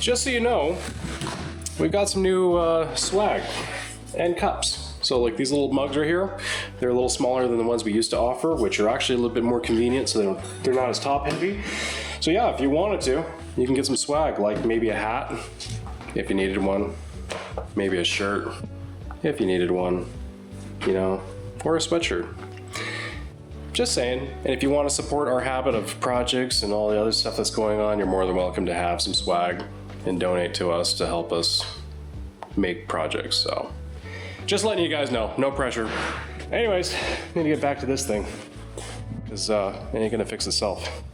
just so you know, we've got some new swag and cups. So like these little mugs right here, they're a little smaller than the ones we used to offer, which are actually a little bit more convenient, so they're not as top heavy. So yeah, if you wanted to, you can get some swag, like maybe a hat, if you needed one, maybe a shirt, if you needed one, you know, or a sweatshirt. Just saying. And if you want to support our habit of projects and all the other stuff that's going on, you're more than welcome to have some swag and donate to us to help us make projects. So just letting you guys know, no pressure. Anyways, need to get back to this thing because it ain't gonna fix itself.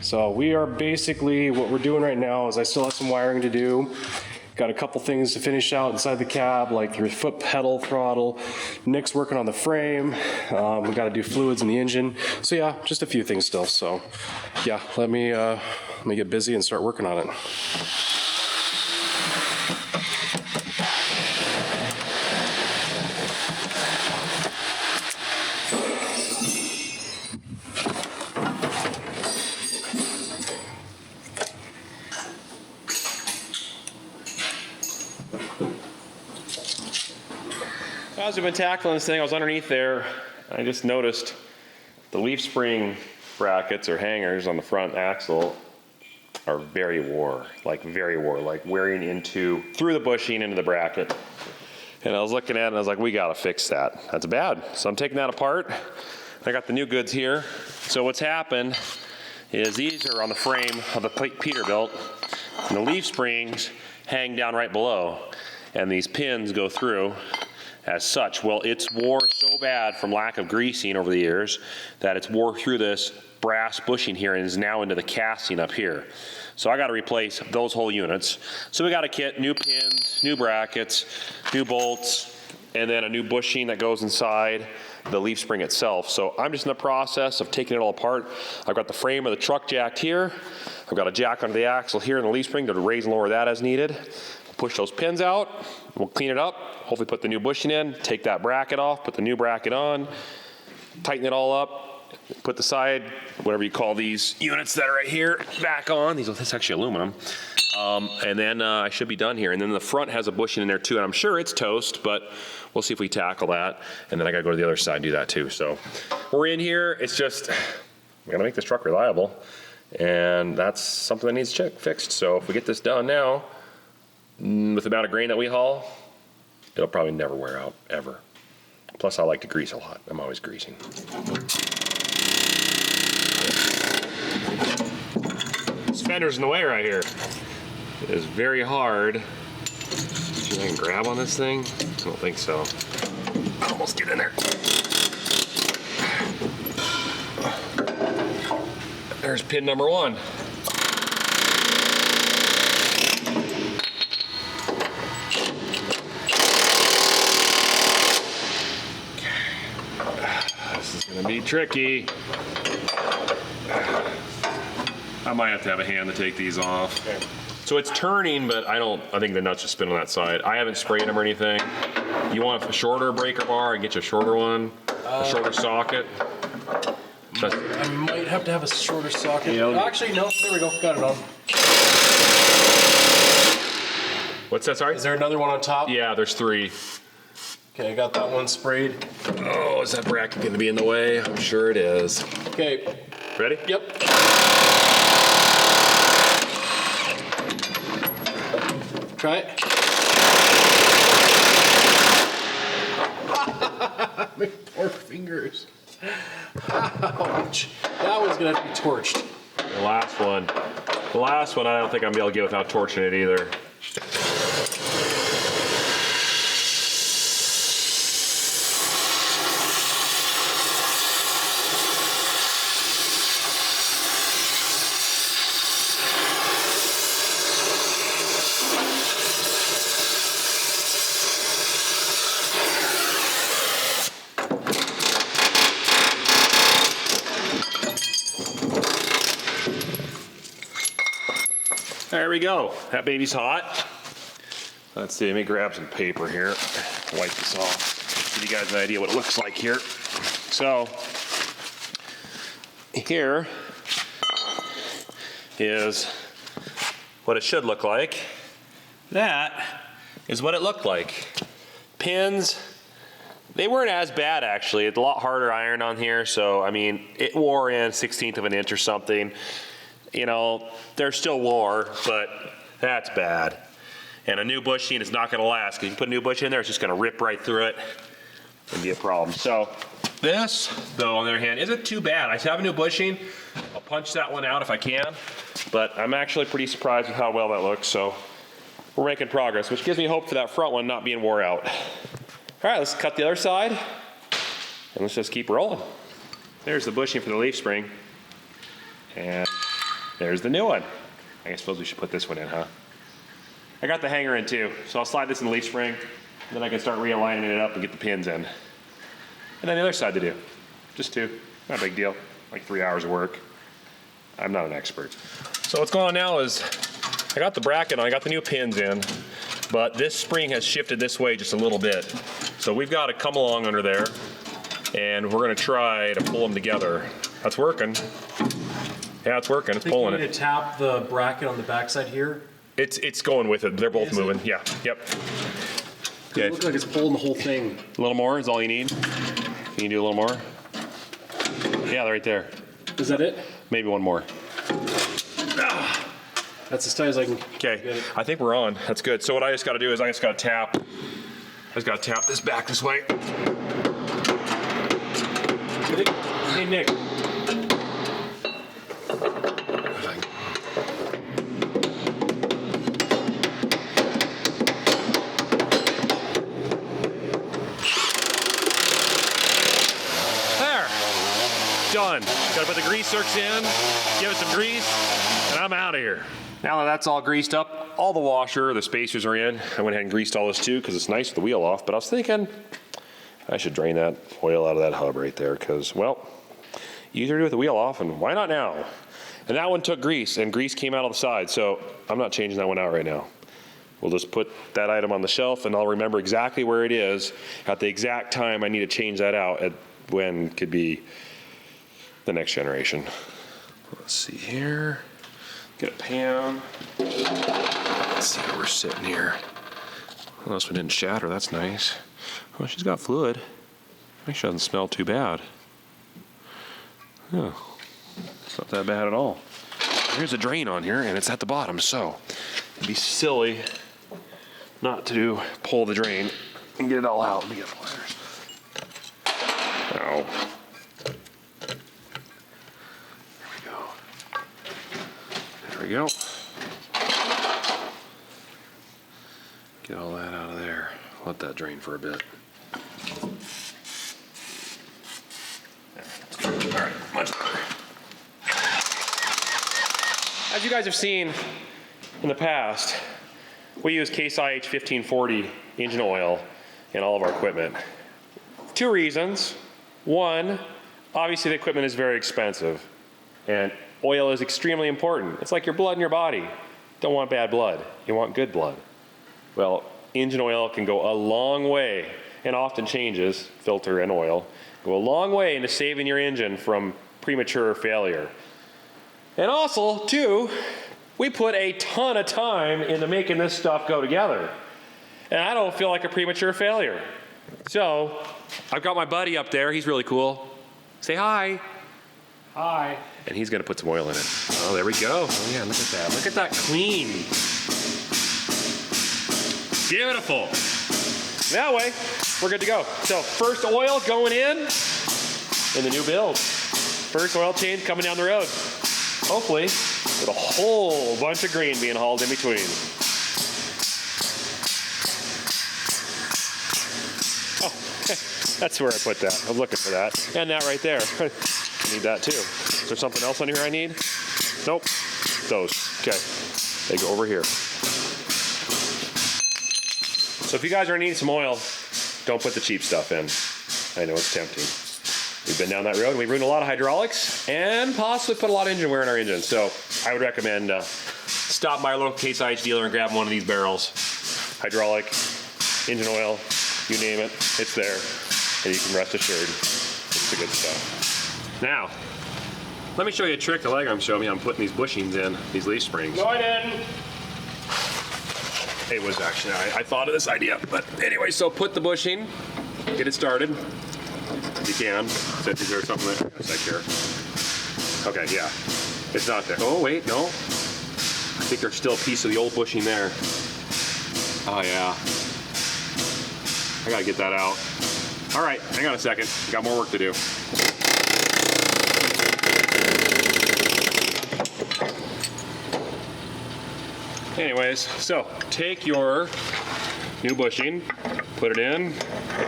So we are basically, what we're doing right now is I still have some wiring to do. Got a couple things to finish out inside the cab, like your foot pedal, throttle. Nick's working on the frame. We got to do fluids in the engine. So yeah, just a few things still. So yeah, let me get busy and start working on it. As we've been tackling this thing, I was underneath there. I just noticed the leaf spring brackets or hangers on the front axle are very wore, like wearing through the bushing into the bracket. And I was looking at it and I was like, we gotta fix that. That's bad. So I'm taking that apart. I got the new goods here. So what's happened is these are on the frame of the Peterbilt, and the leaf springs hang down right below, and these pins go through as such. Well, it's wore so bad from lack of greasing over the years that it's wore through this brass bushing here and is now into the casting up here. So I got to replace those whole units. So we got a kit, new pins, new brackets, new bolts, and then a new bushing that goes inside the leaf spring itself. So I'm just in the process of taking it all apart. I've got the frame of the truck jacked here. I've got a jack under the axle here in the leaf spring to raise and lower that as needed. Push those pins out, we'll clean it up, hopefully put the new bushing in, take that bracket off, put the new bracket on, tighten it all up, put the side, whatever you call these units that are right here, back on. This is actually aluminum. And then I should be done here. And then the front has a bushing in there too, and I'm sure it's toast, but we'll see if we tackle that. And then I gotta go to the other side and do that too. So we're in here, it's just, we gotta make this truck reliable. And that's something that needs fixed. So if we get this done now, with the amount of grain that we haul, it'll probably never wear out, ever. Plus, I like to grease a lot. I'm always greasing. This fender's in the way right here. It is very hard. See if I can grab on this thing? I don't think so. Almost get in there. There's pin number 1. Gonna be tricky. I might have to have a hand to take these off. Okay. So it's turning, but I think the nuts just spin on that side. I haven't sprayed them or anything. You want a shorter breaker bar? I can get you a shorter one, a shorter socket. I might have to have a shorter socket. Actually, no, there we go, got it on. What's that, sorry? Is there another one on top? Yeah, there's 3. Okay, I got that one sprayed. Oh, is that bracket gonna be in the way? I'm sure it is. Okay. Ready? Yep. Try it. My poor fingers. Ouch. That one's gonna have to be torched. The last one I don't think I'm gonna be able to get without torching it either. There we go. That baby's hot. Let's see, let me grab some paper here. Wipe this off. Give you guys an idea what it looks like here. So, here is what it should look like. That is what it looked like. Pins, they weren't as bad actually. It's a lot harder iron on here, so I mean, it wore in 1/16 of an inch or something. You know, they're still wore, but that's bad. And a new bushing is not gonna last, because you put a new bushing in there, it's just gonna rip right through it and be a problem. So this, though, on the other hand, isn't too bad. I have a new bushing. I'll punch that one out if I can, but I'm actually pretty surprised with how well that looks, so we're making progress, which gives me hope for that front one not being wore out. All right, let's cut the other side, and let's just keep rolling. There's the bushing for the leaf spring, and there's the new one. I suppose we should put this one in, huh? I got the hanger in too, so I'll slide this in the leaf spring, and then I can start realigning it up and get the pins in. And then the other side to do. Just two, not a big deal. Like 3 hours of work. I'm not an expert. So what's going on now is, I got the bracket on, I got the new pins in, but this spring has shifted this way just a little bit. So we've got to come along under there, and we're gonna try to pull them together. That's working. Yeah, it's working, it's pulling it. You need to tap the bracket on the backside here. It's going with it. They're both moving. Yeah. Yep. Okay. It looks like it's pulling the whole thing. A little more is all you need. Can you do a little more? Yeah, right there. Is that it? Maybe one more. That's as tight as I can. Okay. I think we're on. That's good. So what I just got to do is I just got to tap. I just got to tap this back this way. Hey Nick. Done. Gotta put the grease zerks in, give it some grease, and I'm out of here. Now that that's all greased up, all the washer, the spacers are in. I went ahead and greased all this too, because it's nice with the wheel off, but I was thinking I should drain that oil out of that hub right there, because, well, easier to do with the wheel off, and why not now? And that one took grease, and grease came out on the side, so I'm not changing that one out right now. We'll just put that item on the shelf, and I'll remember exactly where it is at the exact time I need to change that out, at when could be the next generation. Let's see here. Get a pan. Let's see where we're sitting here. Well, this one didn't shatter. That's nice. Well, she's got fluid. Actually, doesn't smell too bad. Oh, it's not that bad at all. Here's a drain on here, and it's at the bottom, so it'd be silly not to pull the drain and get it all out. Let me get pliers. Ow. There we go. Get all that out of there. Let that drain for a bit. All right, much better. As you guys have seen in the past, we use Case IH 1540 engine oil in all of our equipment. Two reasons. One, obviously the equipment is very expensive, and oil is extremely important. It's like your blood in your body. Don't want bad blood. You want good blood. Well, engine oil can go a long way, and often changes, filter and oil, go a long way into saving your engine from premature failure. And also, too, we put a ton of time into making this stuff go together. And I don't feel like a premature failure. So, I've got my buddy up there. He's really cool. Say hi. Hi. And he's gonna put some oil in it. Oh, there we go. Oh yeah, look at that. Look at that clean. Beautiful. That way, we're good to go. So first oil going in the new build. First oil change coming down the road. Hopefully, with a whole bunch of grain being hauled in between. Oh, that's where I put that. I was looking for that. And that right there. Need that too. Is there something else on here I need? Nope. Those. Okay. They go over here. So if you guys are needing some oil, don't put the cheap stuff in. I know it's tempting. We've been down that road and we've ruined a lot of hydraulics and possibly put a lot of engine wear in our engine. So I would recommend stop by a local Case IH dealer and grab one of these barrels. Hydraulic, engine oil, you name it, it's there. And you can rest assured, it's the good stuff. Now, let me show you a trick the leg arm showed me on putting these bushings in, these leaf springs. No, I didn't. it was actually, I thought of this idea. But anyway, so put the bushing, get it started. If you can. Is there something there? It's like here. Okay, yeah. It's not there. Oh, wait, no. I think there's still a piece of the old bushing there. Oh, yeah. I gotta get that out. All right, hang on a second. Got more work to do. Anyways, so take your new bushing, put it in,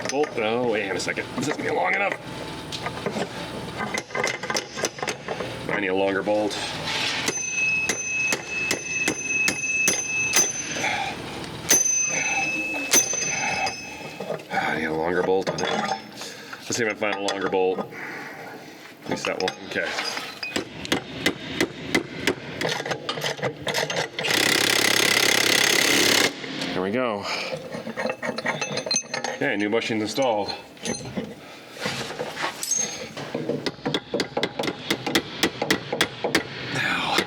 bolt. Oh, wait a second. Is this gonna be long enough? I need a longer bolt. I need a longer bolt on it. Let's see if I can find a longer bolt. At least that one. Okay. There we go. Okay, new bushing installed. Now.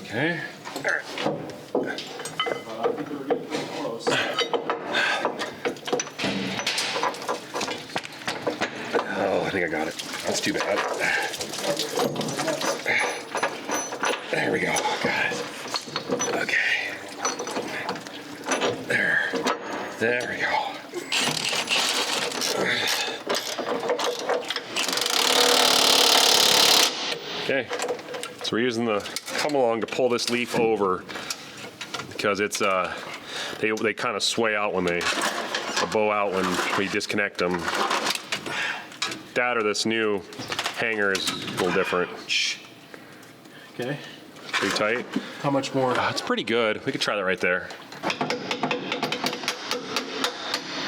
Okay. Oh, I think I got it. That's too bad. There we go. Got it. Okay. There we go. Okay. So we're using the come along to pull this leaf over because it's they kind of sway out when they bow out when we disconnect them. That or this new hanger is a little different. Okay. Pretty tight. How much more? It's pretty good. We could try that right there.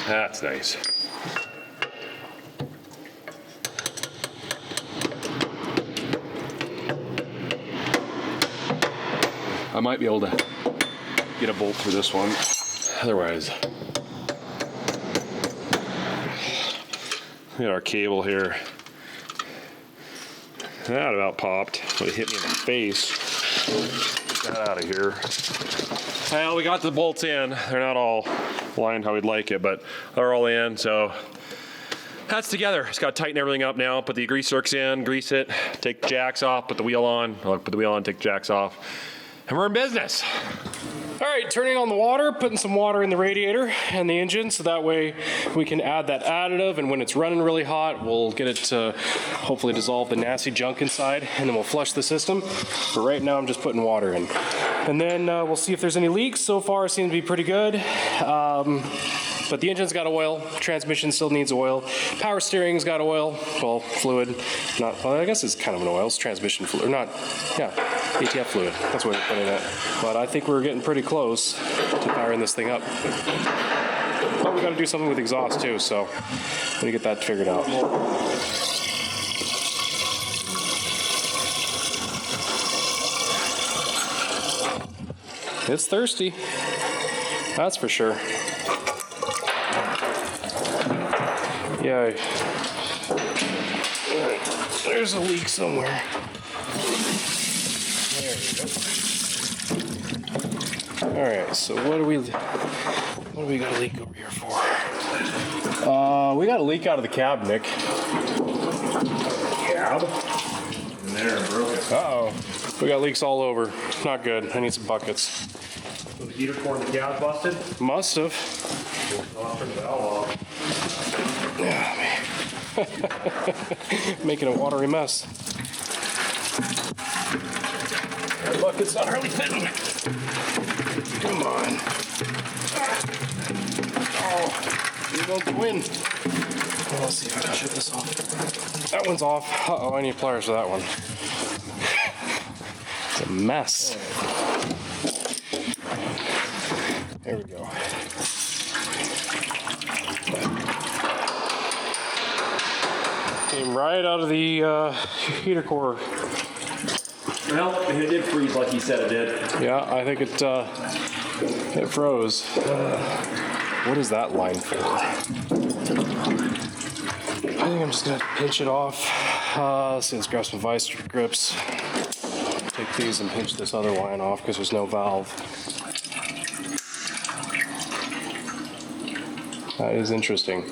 That's nice. I might be able to get a bolt through this one. Otherwise, look at our cable here. That about popped, but it hit me in the face. Get that out of here. Well, we got the bolts in. They're not all lined how we'd like it, but they're all in, so that's together. It's got to tighten everything up now. Put the grease zerks in, grease it, take the jacks off, put the wheel on. Put the wheel on, take the jacks off, and we're in business. All right, turning on the water, putting some water in the radiator and the engine so that way we can add that additive, and when it's running really hot, we'll get it to hopefully dissolve the nasty junk inside, and then we'll flush the system. But right now I'm just putting water in. And then we'll see if there's any leaks. So far it seems to be pretty good. But the engine's got oil, transmission still needs oil, power steering's got oil, well, fluid, not, well, I guess it's kind of an oil, it's transmission fluid, or not, yeah, ATF fluid, that's what we're putting it. But I think we're getting pretty close to firing this thing up. But we gotta do something with exhaust too, so let me get that figured out. It's thirsty, that's for sure. Yeah, there's a leak somewhere. There we go. All right, so what do we got a leak over here for? We got a leak out of the cab, Nick. Cab? In there, broke it. Uh-oh. We got leaks all over. Not good. I need some buckets. So the heater core in the cab busted? Must have. I'll turn the valve off. Yeah, man. Making a watery mess. The bucket's not really fitting. Come on. Oh, you won't win. Well, let's see if I can shut this off. That one's off. Uh-oh, I need pliers for that one. It's a mess. There we go. Came right out of the heater core. Well, it did freeze like he said it did. Yeah, I think it froze. What is that line for? I think I'm just gonna pinch it off. Let's grab some vice grips. take these and pinch this other line off because there's no valve. That is interesting.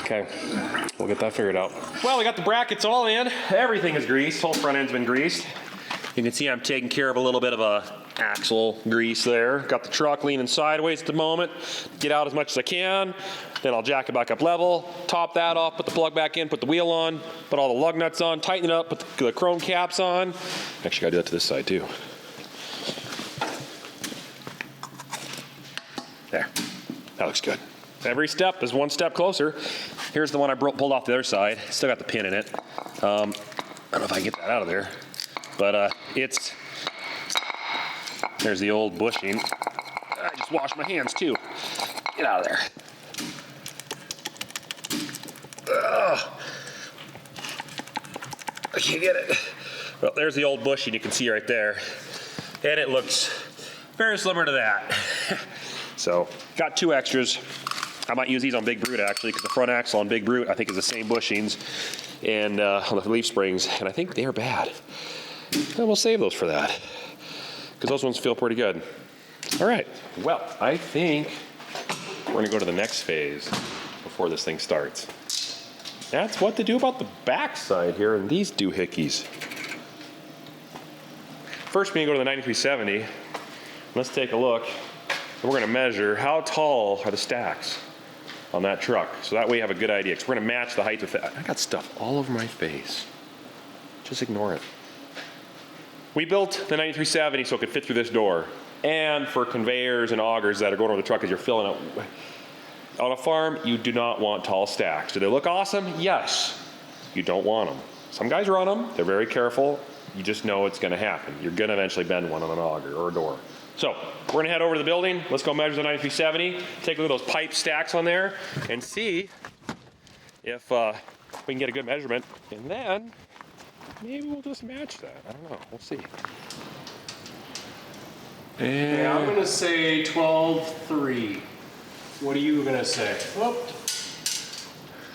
Okay, we'll get that figured out. Well, we got the brackets all in. Everything is greased. Whole front end's been greased. You can see I'm taking care of a little bit of a axle grease there. Got the truck leaning sideways at the moment. Get out as much as I can. Then I'll jack it back up level, top that off, put the plug back in, put the wheel on, put all the lug nuts on, tighten it up, put the chrome caps on. Actually, gotta do that to this side too. There, that looks good. Every step is one step closer. Here's the one I pulled off the other side. Still got the pin in it. I don't know if I can get that out of there, but there's the old bushing. I just washed my hands too. Get out of there. Ugh. I can't get it. Well, there's the old bushing you can see right there. And it looks very similar to that. So, got 2 extras. I might use these on Big Brute actually, because the front axle on Big Brute I think is the same bushings and on the leaf springs, and I think they are bad. And we'll save those for that, because those ones feel pretty good. All right, well, I think we're gonna go to the next phase before this thing starts. That's what to do about the back side here and these doohickeys. First, we're gonna go to the 9370. Let's take a look. And we're gonna measure how tall are the stacks on that truck. So that way you have a good idea. Because we're gonna match the height with that. I got stuff all over my face. Just ignore it. We built the 9370 so it could fit through this door. And for conveyors and augers that are going over the truck as you're filling it. On a farm, you do not want tall stacks. Do they look awesome? Yes. You don't want them. Some guys run them. They're very careful. You just know it's gonna happen. You're gonna eventually bend one on an auger or a door. So we're gonna head over to the building. Let's go measure the 9370. Take a look at those pipe stacks on there and see if we can get a good measurement. And then maybe we'll just match that. I don't know. We'll see. And Yeah, I'm gonna say 12.3. What are you gonna say? Whoop.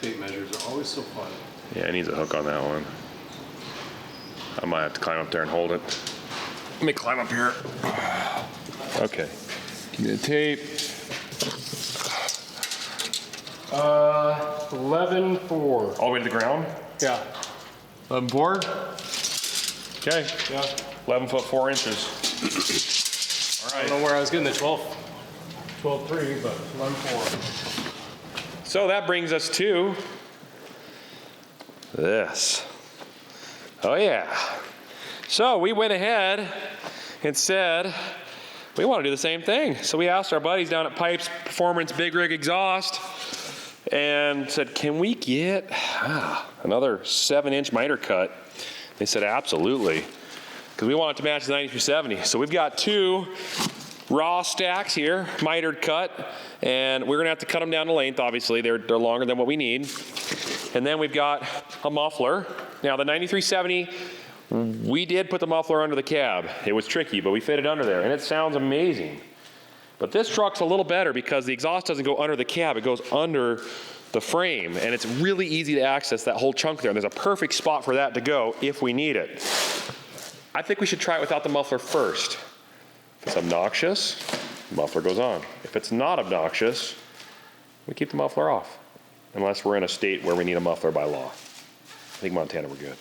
Tape measures are always so fun. yeah, it needs a hook on that one. I might have to climb up there and hold it. Let me climb up here. Okay. Give me the tape. 11.4. All the way to the ground? Yeah. 11.4? Okay. Yeah. 11 foot 4 inches. All I right. don't know where I was getting the 12.3, but 11.4. So that brings us to this. Oh yeah. So we went ahead and said, we want to do the same thing. So we asked our buddies down at Pypes Big Rig Exhaust and said, can we get another 7-inch miter cut? They said, absolutely. Because we want it to match the 9370. So we've got 2 raw stacks here, mitered cut, and we're gonna have to cut them down to length, obviously. They're longer than what we need. And then we've got a muffler. Now the 9370, we did put the muffler under the cab. It was tricky, but we fit it under there, and it sounds amazing. But this truck's a little better because the exhaust doesn't go under the cab, it goes under the frame, and it's really easy to access that whole chunk there. And there's a perfect spot for that to go if we need it. I think we should try it without the muffler first. If it's obnoxious, the muffler goes on. If it's not obnoxious, we keep the muffler off, unless we're in a state where we need a muffler by law. I think Montana, we're good.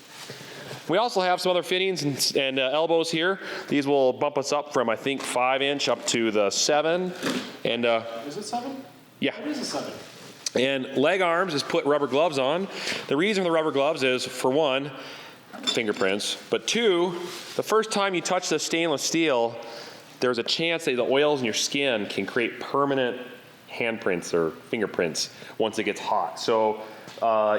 We also have some other fittings and elbows here. These will bump us up from, I think, 5-inch up to the 7. And Is it 7? yeah. It is a 7. And leg arms is put rubber gloves on. The reason for the rubber gloves is, for one, fingerprints, but 2, the first time you touch the stainless steel, there's a chance that the oils in your skin can create permanent handprints or fingerprints once it gets hot. So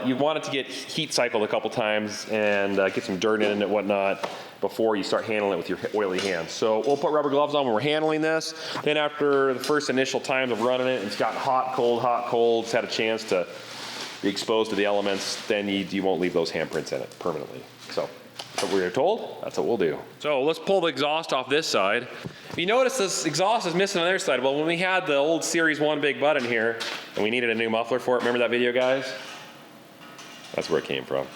you want it to get heat cycled a couple times and get some dirt in it and whatnot before you start handling it with your oily hands. So we'll put rubber gloves on when we're handling this. Then after the first initial times of running it, it's gotten hot, cold, it's had a chance to be exposed to the elements, then you won't leave those handprints in it permanently. So that's what we were told, that's what we'll do. So let's pull the exhaust off this side. If you notice this exhaust is missing on the other side, well, when we had the old Series 1 big button here and we needed a new muffler for it, remember that video, guys? That's where it came from.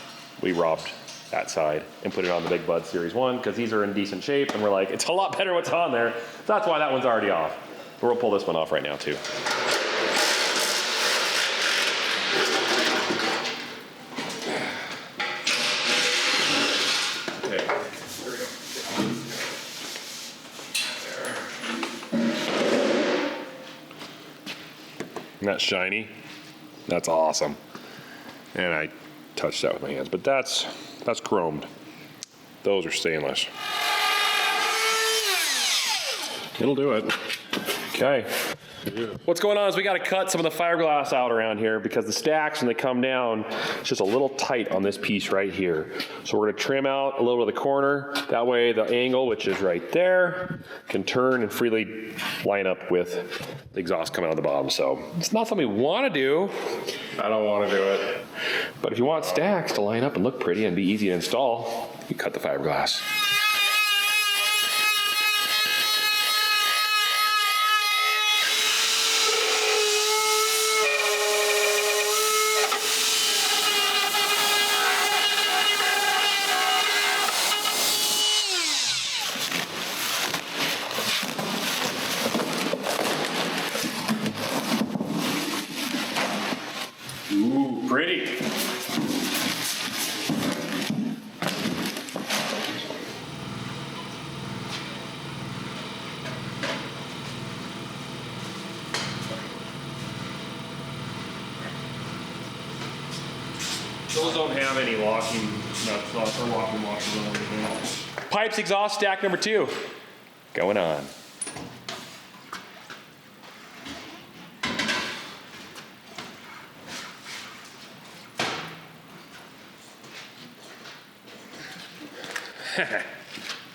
We robbed that side and put it on the Big Bud Series 1 because these are in decent shape, and we're like, it's a lot better what's on there. So that's why that one's already off. But we'll pull this one off right now too. Okay, there we go. Isn't that shiny? That's awesome. And I touched that with my hands, but that's chromed. Those are stainless. It'll do it. Okay. What's going on is we got to cut some of the fiberglass out around here because the stacks, when they come down, it's just a little tight on this piece right here. So we're going to trim out a little bit of the corner. That way the angle, which is right there, can turn and freely line up with the exhaust coming out of the bottom. So it's not something we want to do. I don't want to do it. But if you want stacks to line up and look pretty and be easy to install, you cut the fiberglass. Ooh, pretty. Those don't have any locking nuts or locking washers or anything. Pypes exhaust stack number 2. Going on.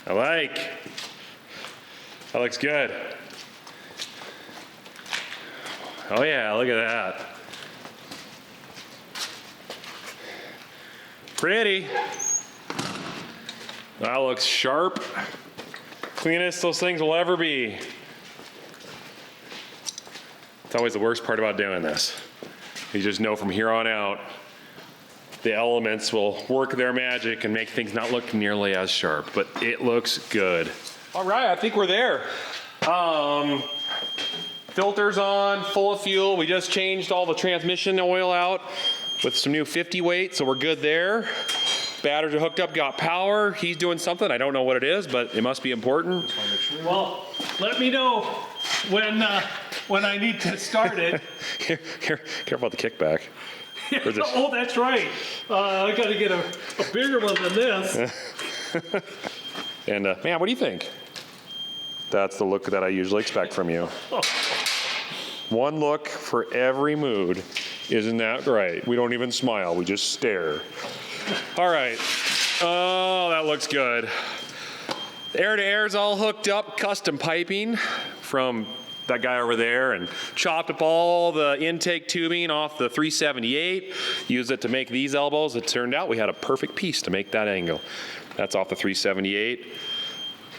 I like. That looks good. Oh yeah, look at that. Pretty. That looks sharp. Cleanest those things will ever be. It's always the worst part about doing this. You just know from here on out, the elements will work their magic and make things not look nearly as sharp, but it looks good. All right, I think we're there. Filters on, full of fuel. We just changed all the transmission oil out with some new 50 weight, so we're good there. Batteries are hooked up, got power. He's doing something, I don't know what it is, but it must be important. Well, let me know when I need to start it. Careful about the kickback. Oh, that's right. I got to get a bigger one than this. And man, what do you think? That's the look that I usually expect from you. One look for every mood. Isn't that right? We don't even smile, we just stare. All right. Oh, that looks good. Air to air is all hooked up, custom piping from that guy over there, and chopped up all the intake tubing off the 378, used it to make these elbows. It turned out we had a perfect piece to make that angle. That's off the 378.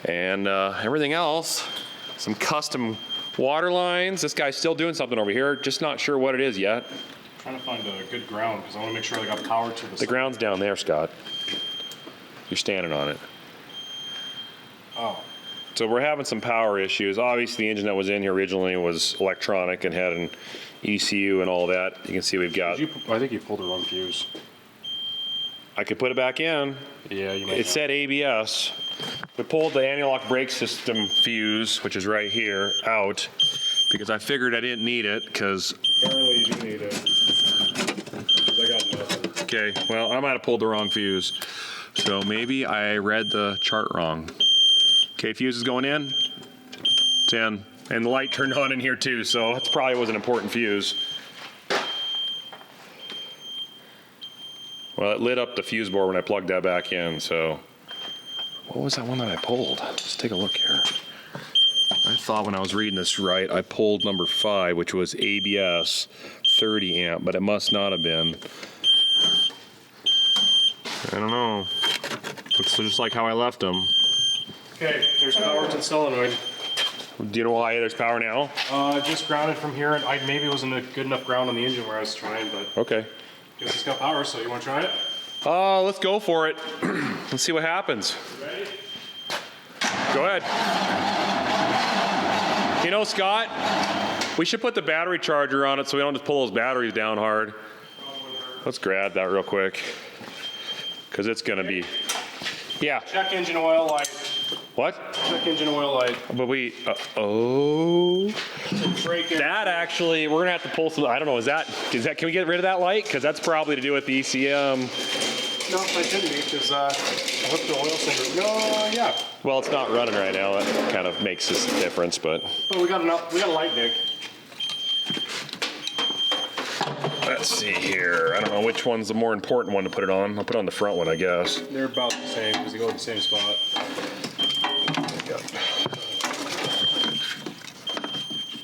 And everything else, some custom water lines. This guy's still doing something over here, just not sure what it is yet. Trying to find a good ground because I want to make sure I got power to The ground's down there, Scott. You're standing on it. Oh. So we're having some power issues. Obviously, the engine that was in here originally was electronic and had an ECU and all that. You can see we've got... I think you pulled the wrong fuse. I could put it back in. Yeah, you might. It said ABS. We pulled the anti-lock brake system fuse, which is right here, out because I figured I didn't need it because... Apparently you do need it. 'Cause I got nothing. Okay, well, I might have pulled the wrong fuse. So maybe I read the chart wrong. Okay, fuse is going in. It's in. And the light turned on in here too, so that probably was an important fuse. Well, it lit up the fuse board when I plugged that back in, so. What was that one that I pulled? Let's take a look here. I thought when I was reading this right, I pulled number 5, which was ABS, 30 amp, but it must not have been. I don't know. Looks just like how I left them. Okay, there's power to the solenoid. Do you know why there's power now? Just grounded from here, and maybe it wasn't a good enough ground on the engine where I was trying, but Okay. guess it's got power, so you want to try it? Let's go for it. Let's see what happens. Ready? Go ahead. You know, Scott, we should put the battery charger on it so we don't just pull those batteries down hard. Let's grab that real quick. Because it's going to be... Yeah. Check engine oil light. What? Check engine oil light. But we... oh... Brake it. That actually, we're gonna have to pull some. I don't know. Is that? Can we get rid of that light? Because that's probably to do with the ECM. No, I shouldn't be because I hooked the oil saver. No, yeah. Well, it's not running right now. That kind of makes this difference, but. But we got a light, Nick. Let's see here. I don't know which one's the more important one to put it on. I'll put it on the front one, I guess. They're about the same because they go to the same spot.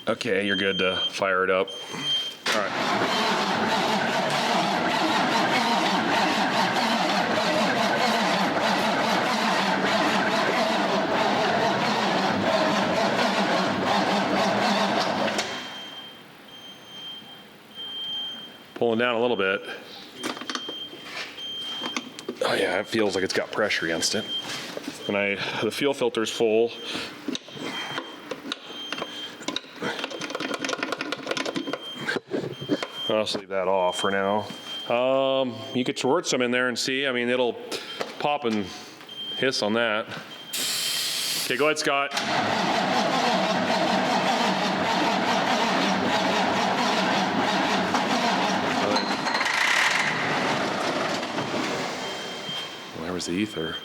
Okay, you're good to fire it up. All right. Pulling down a little bit. Oh yeah, it feels like it's got pressure against it. And the fuel filter's full. I'll just leave that off for now. You could squirt some in there and see. I mean, it'll pop and hiss on that. Okay, go ahead, Scott. Where was the ether?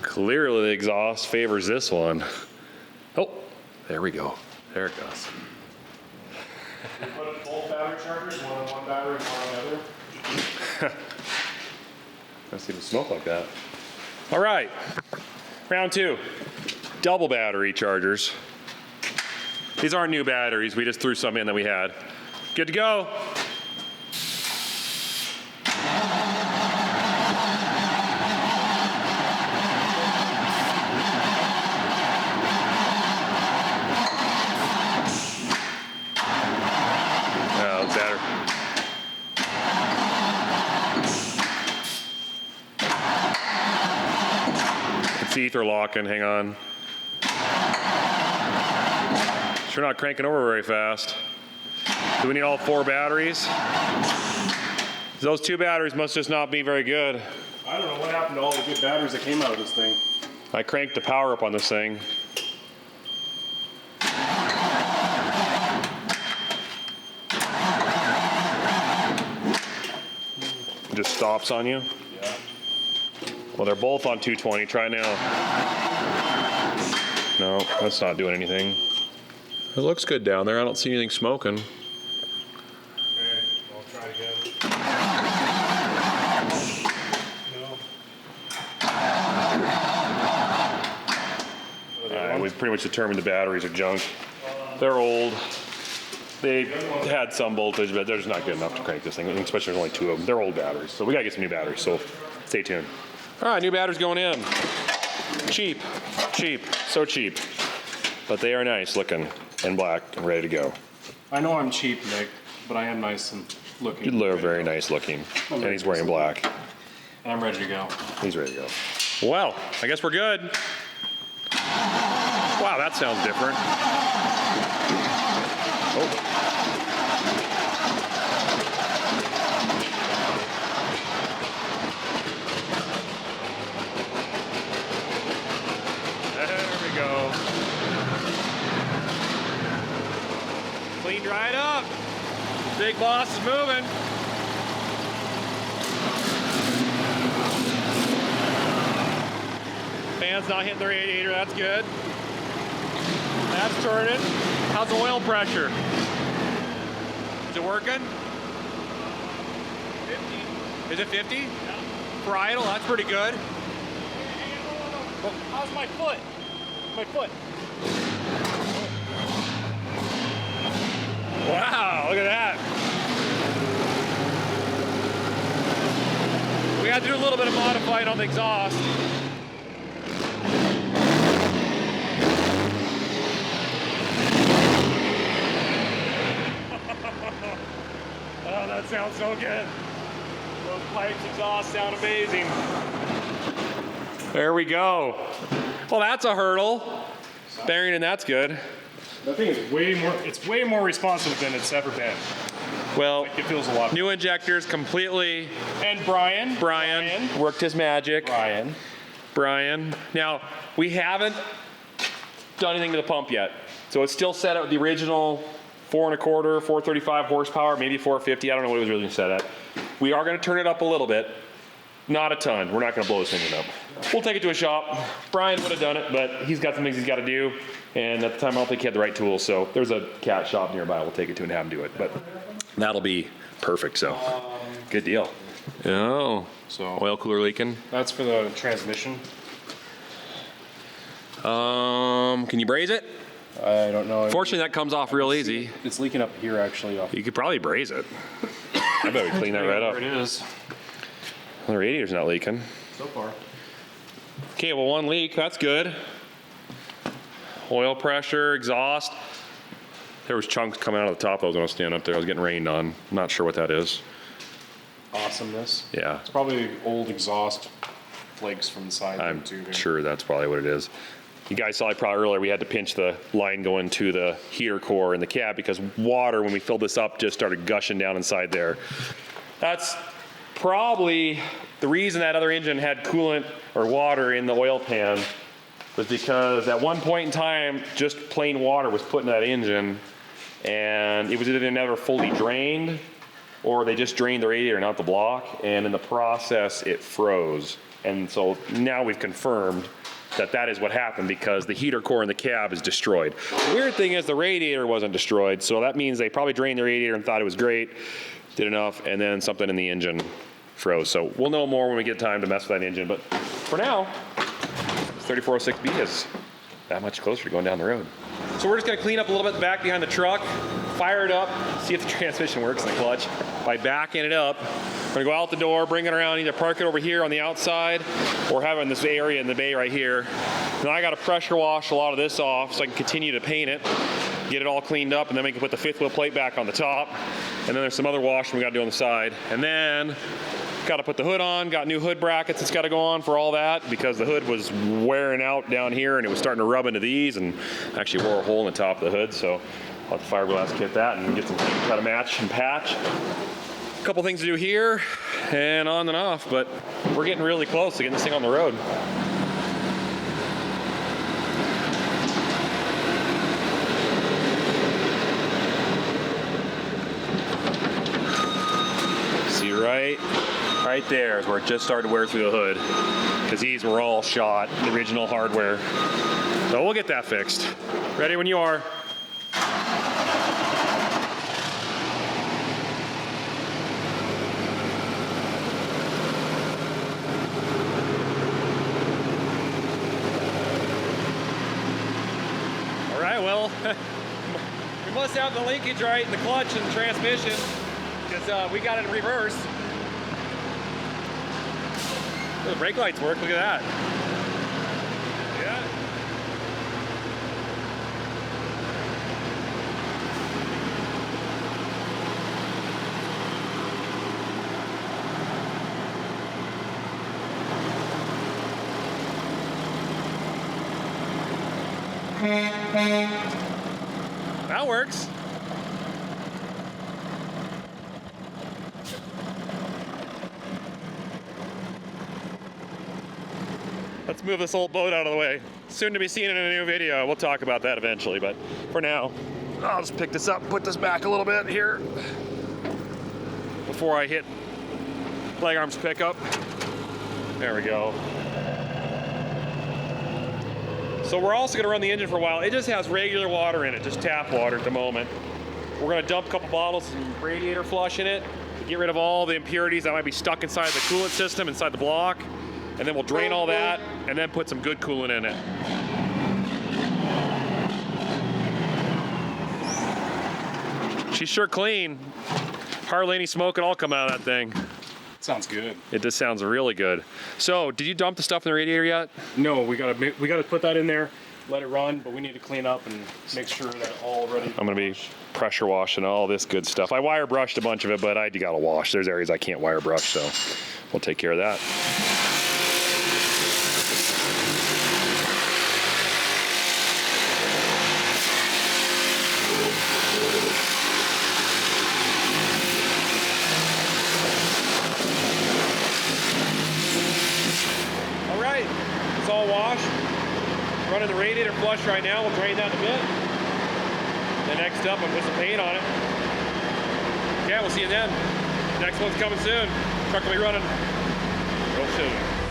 Clearly the exhaust favors this one. Oh, there we go. There it goes. Put both battery chargers, one on one battery, one on the other. Doesn't even smoke like that. All right, round 2. Double battery chargers. These aren't new batteries. We just threw some in that we had. Good to go. Ether locking, hang on. Sure not cranking over very fast. Do we need all 4 batteries? Those 2 batteries must just not be very good. I don't know what happened to all the good batteries that came out of this thing. I cranked the power up on this thing. It just stops on you? Yeah. Well, they're both on 220. Try it now. No, that's not doing anything. It looks good down there. I don't see anything smoking. Okay, I'll try again. No. All right, we've pretty much determined the batteries are junk. They're old. They had some voltage, but they're just not good enough to crank this thing, especially there's only 2 of them. They're old batteries, so we gotta get some new batteries, so stay tuned. All right, new batteries going in. Cheap, so cheap. But they are nice looking and black and ready to go. I know I'm cheap, Nick, but I am nice and looking. You're very nice looking, and he's wearing black. And I'm ready to go. He's ready to go. Well, I guess we're good. Wow, that sounds different. Oh. Go. Clean right up. Big boss is moving. Fan's not hitting the radiator, that's good. That's turning. How's the oil pressure? Is it working? 50. Is it 50? Yeah. For idle, that's pretty good. How's my foot? My foot. Wow, look at that. We had to do a little bit of modifying on the exhaust. Oh, that sounds so good. Those Pypes exhaust sound amazing. There we go. Well, that's a hurdle. Bearing, and that's good. That thing is way more responsive than it's ever been. Well, It feels a lot. new injectors completely. And Brian Worked his magic. Brian. Now, we haven't done anything to the pump yet. So it's still set at the original 4.25, 435 horsepower, maybe 450. I don't know what it was really set at. We are going to turn it up a little bit. Not a ton. We're not going to blow this engine up. We'll take it to a shop. Brian would have done it, but he's got some things he's got to do. And at the time, I don't think he had the right tools. So there's a cat shop nearby. We'll take it to and have him do it. But that'll be perfect. So good deal. Oh, So oil cooler leaking. that's for the transmission. Can you braze it? I don't know. Fortunately, that comes off real easy. It's leaking up here actually. Off. You could probably braze it. I bet we clean that right up. There it is. The radiator's not leaking. So far. Okay, well, one leak, that's good. Oil pressure, exhaust. There was chunks coming out of the top that was when I was standing up there. I was getting rained on. Not sure what that is. Awesomeness. Yeah, It's probably old exhaust flakes from the side. I'm of the tubing. sure that's probably what it is. You guys saw probably earlier, we had to pinch the line going to the heater core in the cab because water, when we filled this up, just started gushing down inside there. That's probably the reason that other engine had coolant or water in the oil pan was because at one point in time, just plain water was put in that engine, and it was either never fully drained or they just drained the radiator, not the block, and in the process, it froze. And so now we've confirmed that that is what happened because the heater core in the cab is destroyed. The weird thing is the radiator wasn't destroyed, so that means they probably drained the radiator and thought it was great, did enough, and then something in the engine froze. So we'll know more when we get time to mess with that engine, but for now, 3406B is that much closer to going down the road. So we're just gonna clean up a little bit back behind the truck, fire it up, see if the transmission works in the clutch. By backing it up, we're gonna go out the door, bring it around, either park it over here on the outside or have it in this area in the bay right here. Then I gotta pressure wash a lot of this off so I can continue to paint it, get it all cleaned up, and then we can put the fifth wheel plate back on the top. And then there's some other washing we gotta do on the side. And then got to put the hood on, got new hood brackets that's got to go on for all that because the hood was wearing out down here and it was starting to rub into these and actually wore a hole in the top of the hood. So I'll have to fiberglass kit that and get some things to try to match and patch. A couple things to do here and on and off, but we're getting really close to getting this thing on the road. See right there is where it just started to wear through the hood because these were all shot, the original hardware. So we'll get that fixed. Ready when you are. All right, well, we must have the linkage right in the clutch and the transmission because we got it in reverse. The brake lights work, look at that. Yeah. That works. Let's move this old boat out of the way. Soon to be seen in a new video. We'll talk about that eventually, but for now, I'll just pick this up and put this back a little bit here before I hit leg arms pickup. There we go. So we're also gonna run the engine for a while. It just has regular water in it, just tap water at the moment. We're gonna dump a couple bottles of radiator flush in it to get rid of all the impurities that might be stuck inside the coolant system, inside the block. And then we'll drain all that and then put some good coolant in it. She's sure clean. Hardly any smoke at all come out of that thing. Sounds good. It just sounds really good. So, did you dump the stuff in the radiator yet? No, we gotta put that in there, let it run, but we need to clean up and make sure that all ready. I'm gonna be pressure washing all this good stuff. I wire brushed a bunch of it, but I gotta wash. There's areas I can't wire brush, so we'll take care of that. All right, it's all washed. Running the radiator flush right now. We'll drain that in a bit. And next up, I'm putting some paint on it. Yeah, we'll see you then. Next one's coming soon. Truck will be running real soon.